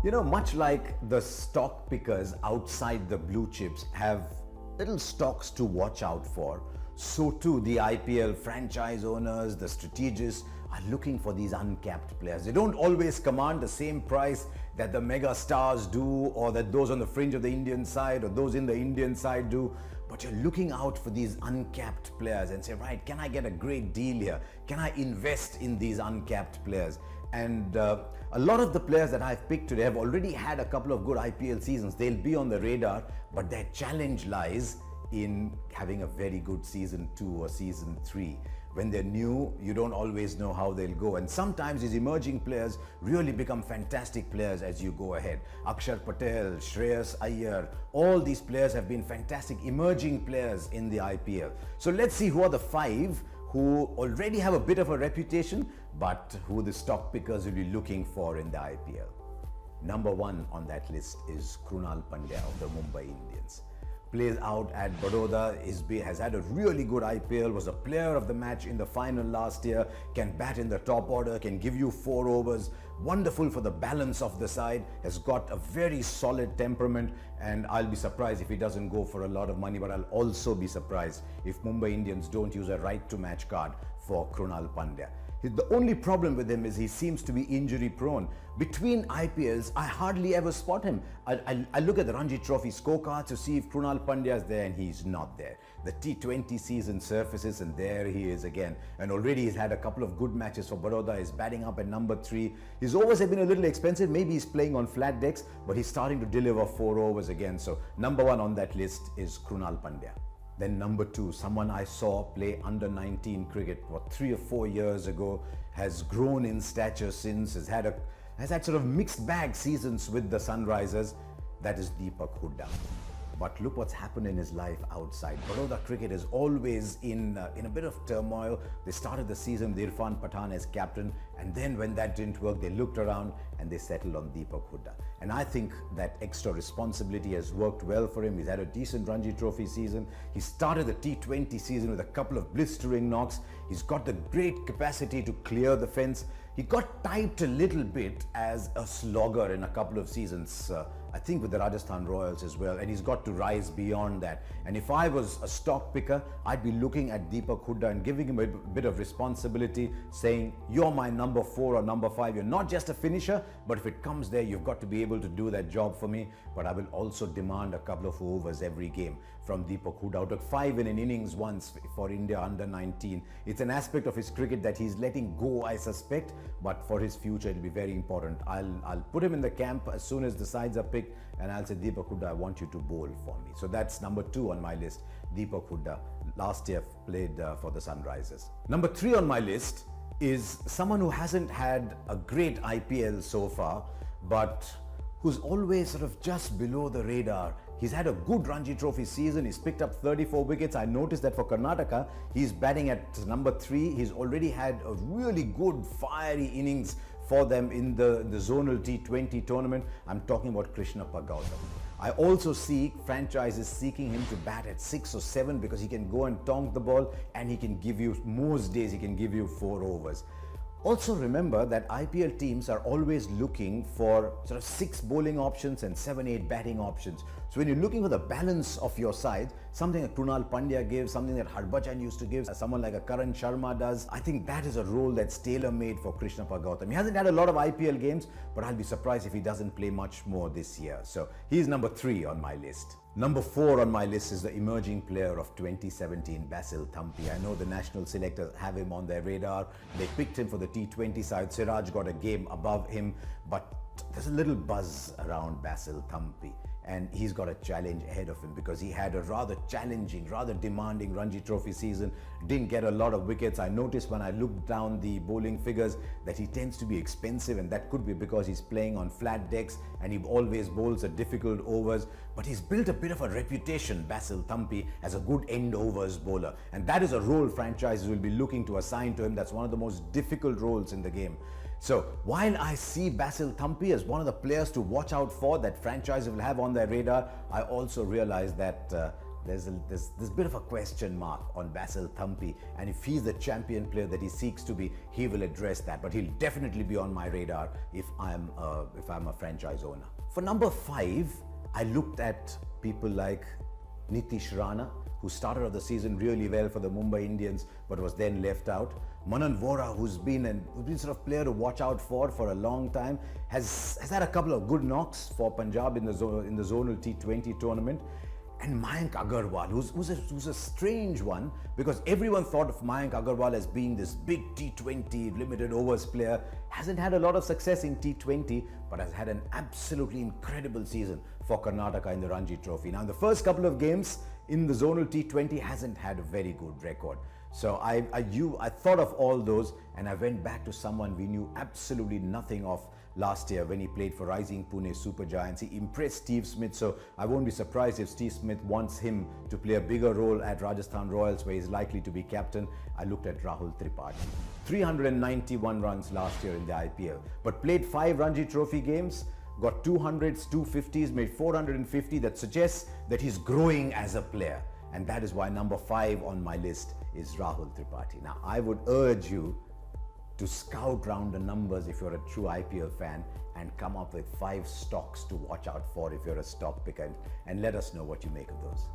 You know, much like the stock pickers outside the blue chips have little stocks to watch out for, so too the IPL franchise owners, the strategists are looking for these uncapped players. They don't always command the same price that the mega stars do, or that those on the fringe of the Indian side or those in the Indian side do, but you're looking out for these uncapped players and say, right, can I get a great deal here? Can I invest in these uncapped players? And a lot of the players that I've picked today have already had a couple of good IPL seasons. They'll be on the radar, but their challenge lies in having a very good season 2 or season 3. When they're new, you don't always know how they'll go. And sometimes these emerging players really become fantastic players as you go ahead. Akshar Patel, Shreyas Iyer, all these players have been fantastic emerging players in the IPL. So let's see who are the 5 who already have a bit of a reputation, but who the stock pickers will be looking for in the IPL. Number 1 on that list is Krunal Pandya of the Mumbai Indians. Plays out at Baroda, has had a really good IPL, was a player of the match in the final last year, can bat in the top order, can give you 4 overs, wonderful for the balance of the side, has got a very solid temperament, and I'll be surprised if he doesn't go for a lot of money, but I'll also be surprised if Mumbai Indians don't use a right to match card for Krunal Pandya. The only problem with him is he seems to be injury prone. Between IPLs, I hardly ever spot him. I look at the Ranji Trophy scorecards to see if Krunal Pandya is there, and he's not there. The T20 season surfaces and there he is again. And already he's had a couple of good matches for Baroda. He's batting up at number 3. His overs have been a little expensive. Maybe he's playing on flat decks, but he's starting to deliver 4 overs again. So number 1 on that list is Krunal Pandya. Then number 2, someone I saw play under 19 cricket 3 or 4 years ago, has grown in stature since, has had sort of mixed bag seasons with the Sunrisers. That is Deepak Hooda. But look what's happened in his life outside. Baroda cricket is always in a bit of turmoil. They started the season with Irfan Pathan as captain, and then when that didn't work, they looked around and they settled on Deepak Hooda. And I think that extra responsibility has worked well for him. He's had a decent Ranji Trophy season. He started the T20 season with a couple of blistering knocks. He's got the great capacity to clear the fence. He got typed a little bit as a slogger in a couple of seasons, I think with the Rajasthan Royals as well, and he's got to rise beyond that. And if I was a stock picker, I'd be looking at Deepak Hooda and giving him a bit of responsibility, saying, you're my number 4 or number 5. You're not just a finisher, but if it comes there, you've got to be able to do that job for me. But I will also demand a couple of overs every game from Deepak Hooda. Out of 5 in an innings once for India under 19. It's an aspect of his cricket that he's letting go, I suspect, but for his future it'll be very important. I'll put him in the camp as soon as the sides are picked, and I'll say, Deepak Hooda, I want you to bowl for me. So that's number 2 on my list, Deepak Hooda. Last year played for the Sunrisers. Number 3 on my list is someone who hasn't had a great IPL so far, but who's always sort of just below the radar. He's had a good Ranji Trophy season. He's picked up 34 wickets. I noticed that for Karnataka, he's batting at number 3. He's already had a really good fiery innings for them in the zonal T20 tournament. I'm talking about Krishnappa Gautam. I also see franchises seeking him to bat at 6 or 7 because he can go and tonk the ball, and he can give you, most days he can give you 4 overs. Also remember that IPL teams are always looking for sort of 6 bowling options and 7-8 batting options. So when you're looking for the balance of your side, something that Krunal Pandya gives, something that Harbhajan used to give, someone like a Karan Sharma does, I think that is a role that's tailor-made for Krishnappa Gautam. He hasn't had a lot of IPL games, but I'll be surprised if he doesn't play much more this year. So he's number 3 on my list. Number 4 on my list is the emerging player of 2017, Basil Thampi. I know the national selectors have him on their radar. They picked him for the T20 side. Siraj got a game above him, but there's a little buzz around Basil Thampi. And he's got a challenge ahead of him because he had a rather challenging, rather demanding Ranji Trophy season. Didn't get a lot of wickets. I noticed when I looked down the bowling figures that he tends to be expensive, and that could be because he's playing on flat decks and he always bowls at difficult overs. But he's built a bit of a reputation, Basil Thampi, as a good end overs bowler. And that is a role franchises will be looking to assign to him. That's one of the most difficult roles in the game. So while I see Basil Thampi as one of the players to watch out for that franchises will have on their radar, I also realize that there's this bit of a question mark on Basil Thampi, and if he's the champion player that he seeks to be, he will address that. But he'll definitely be on my radar if I'm a franchise owner. For number 5, I looked at people like Nitish Rana, who started off the season really well for the Mumbai Indians, but was then left out. Manan Vora, who's been sort of player to watch out for a long time, has had a couple of good knocks for Punjab in the zonal T20 tournament. And Mayank Agarwal, who's a strange one, because everyone thought of Mayank Agarwal as being this big T20 limited overs player. Hasn't had a lot of success in T20, but has had an absolutely incredible season for Karnataka in the Ranji Trophy. Now, in the first couple of games in the zonal T20, hasn't had a very good record. So I thought of all those, and I went back to someone we knew absolutely nothing of last year when he played for Rising Pune Super Giants. He impressed Steve Smith, so I won't be surprised if Steve Smith wants him to play a bigger role at Rajasthan Royals, where he's likely to be captain. I looked at Rahul Tripathi. 391 runs last year in the IPL, but played 5 Ranji Trophy games, got 200s, 250s, made 450. That suggests that he's growing as a player. And that is why number 5 on my list is Rahul Tripathi. Now, I would urge you to scout round the numbers if you're a true IPL fan and come up with 5 stocks to watch out for if you're a stock picker, and let us know what you make of those.